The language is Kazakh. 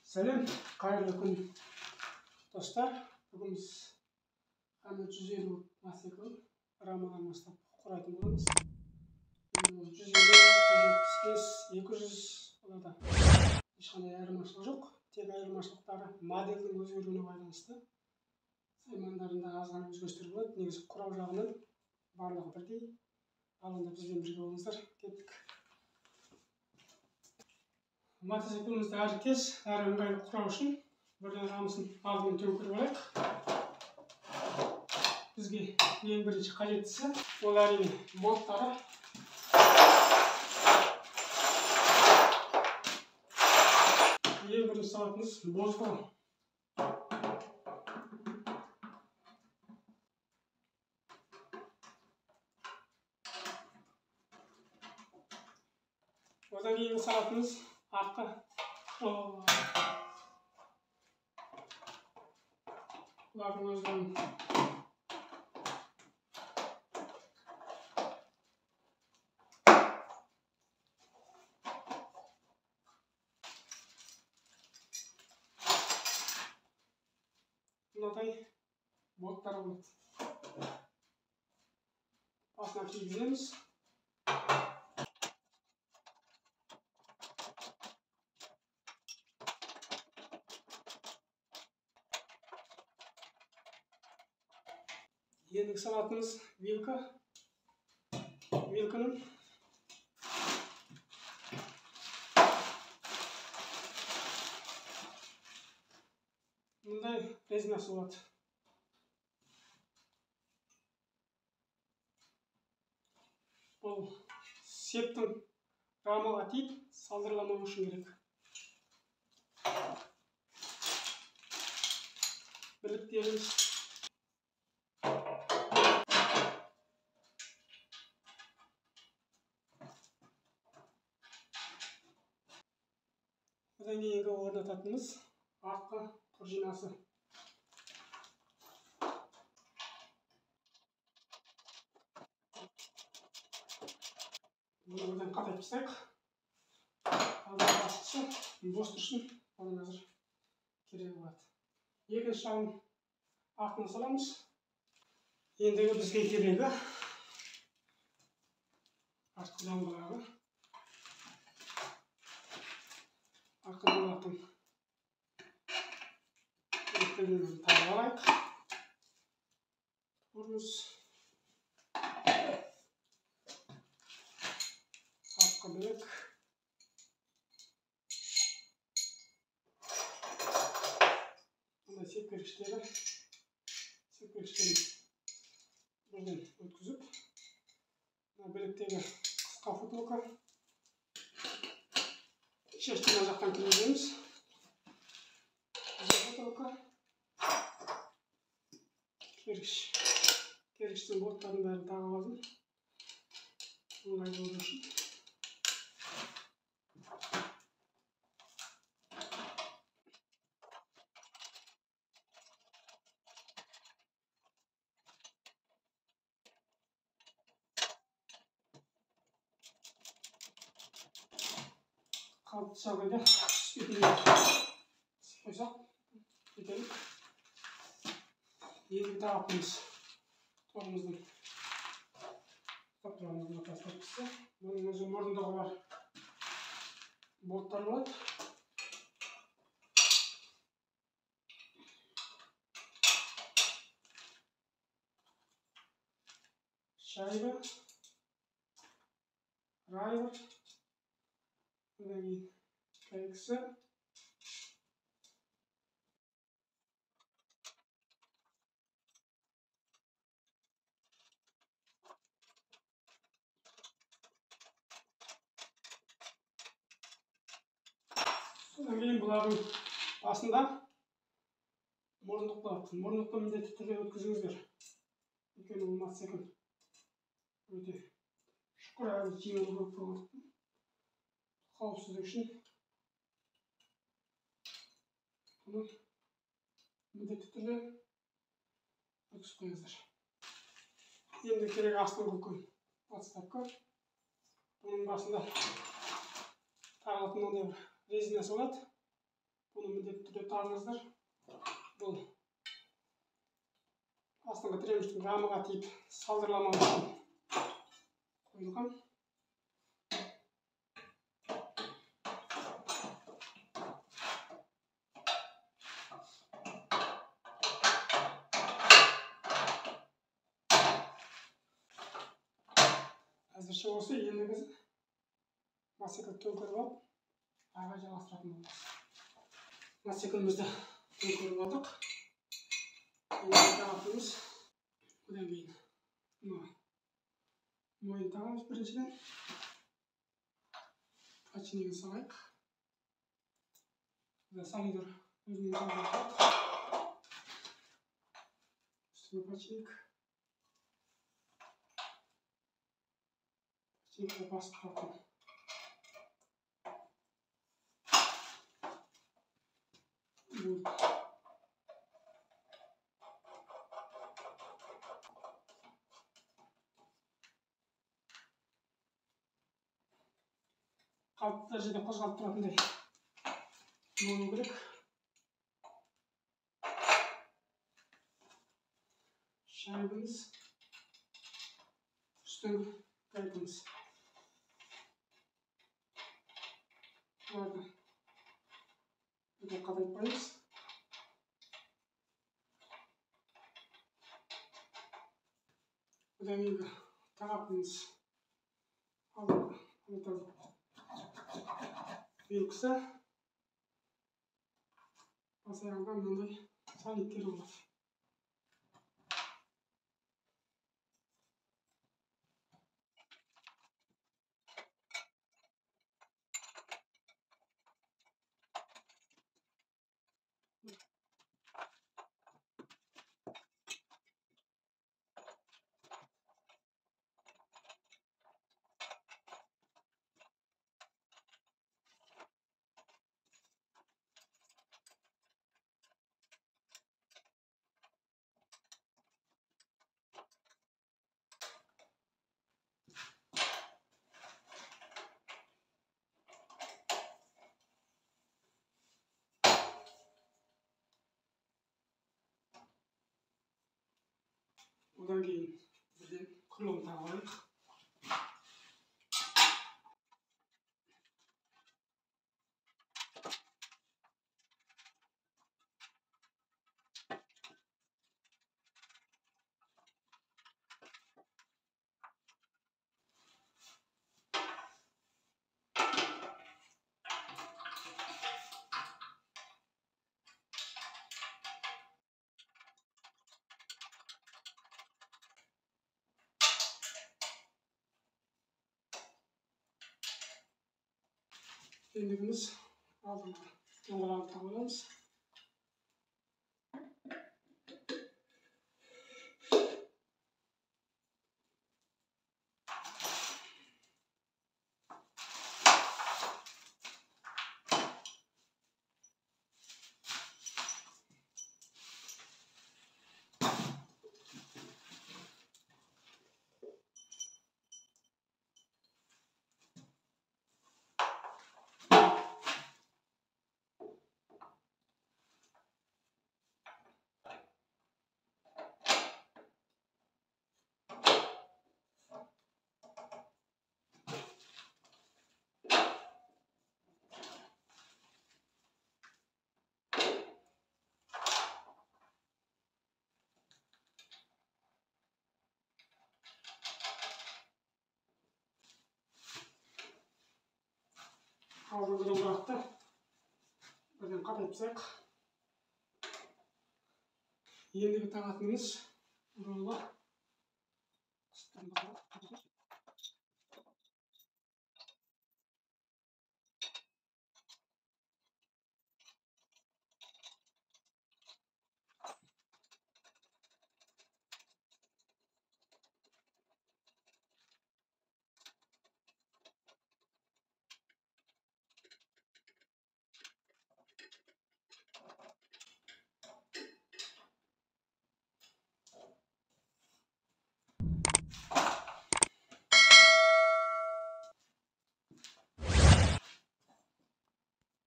Сәлем, қайырлы күн достар. Бүгін біз 150 мотоцикл рамадан бастап құрайтын боламыз. 150, 175, 200 оларда ешқандай айырмашылық жоқ. Тек айырмашылықтары модельдің өзгеруіне байланысты. Саймандарында аз ғана өзгерістер болады. Негізі құрау жағынан барлығы бірдей. Ал онда бізбен бірге болыңыздар. Кеттік. Мотоциклімізді әркез, әрі ыңғайлы құрау үшін бірден рамасын алдымен төңкеріп алайық. Бізге ең бірінші қажеттісі ол әрине болттары. Ең бірінші салатымыз боздығы. Одан кейінгі салатымыз артқы бұлардың өздерін мынадай болттар болады. Басына кигіземіз. Ендігі салатымыз вилка. Вилканың мындай резинасы болады. Бұл септің рамаға тиіп салдырламау үшін керек. Бірліктеріміз одан кейінгі орнататынымыз артқы пружинасы. Бұны одан қатайтып тастайық. Алдын бастысы бос тұрсын, оның қазір керек болады. Екінші жағын артына саламыз. Ендігі бізге керегі артқы жамбылағы. Артқы болатын керектерін тағып алайық. Тормоз, артқы білік, мұндай сепкергіштерін бірден өткізіп, біліктегі қысқа футболка шештен жақтан кіргіземіз. Футболка кергіштен болттардың бәрін тағып алдым. Ыңғайлы болу үшін. Қалыпты жағдайда түспейтіндей қойсақ кетелік. Ендігі тағапымыз торымыздың топтарымызға тастап түсті. Бұның өзі мұрындығы бар болттар болады. Шайба, райвер, одан кейін кәйкісі. Одан кейін бұлардың басында мұрындық болады. Мұрындықты міндетті түрде өткізіңіздер. Өйткені бұл мотоцикл өте шұқыр әрі жеңіл болып болғандықтан қауіпсіздік үшін бұны міндетті түрде өткізіп қойыңыздар. Енді керек астыңғы үлкен подставка. Бұның басында тағылатын мынандай бір резинасы болады. Бұны құрметті армыздар. Бұл астыңғы тіреуіштің рамыға тиіп салдырламау үшін қойылған. Әзірше осы. Енді біз масекілді төңкеріп алып, ары жалғастыратын боламыз. Масекілімізді төңкеріп алдық. Енді тағатымыз, одан кейін мойын тағамыз біріншіден. Подшипнигін салайық. Солидор өзінің жағдайы. Үстіне подшипник. Подшипникті басып тұратын. Қалыпты дәрежеде қозғалып тұратындай болу керек. Шайбымыз, үстіңгі гайкамыз. Бұларды қадап қойыңыз. Одан кейінгі тағатымыз алдыңғы белгісі басайғанда мынандай солидтер болады. Одан кейін бірден құрылым тағып алайық. Ендігіміз алдыңғы доңғалағын тағып аламыз. Aldığımız doңғалақты бірден қатайып тастайық. Ендігі тағатымыз ролла.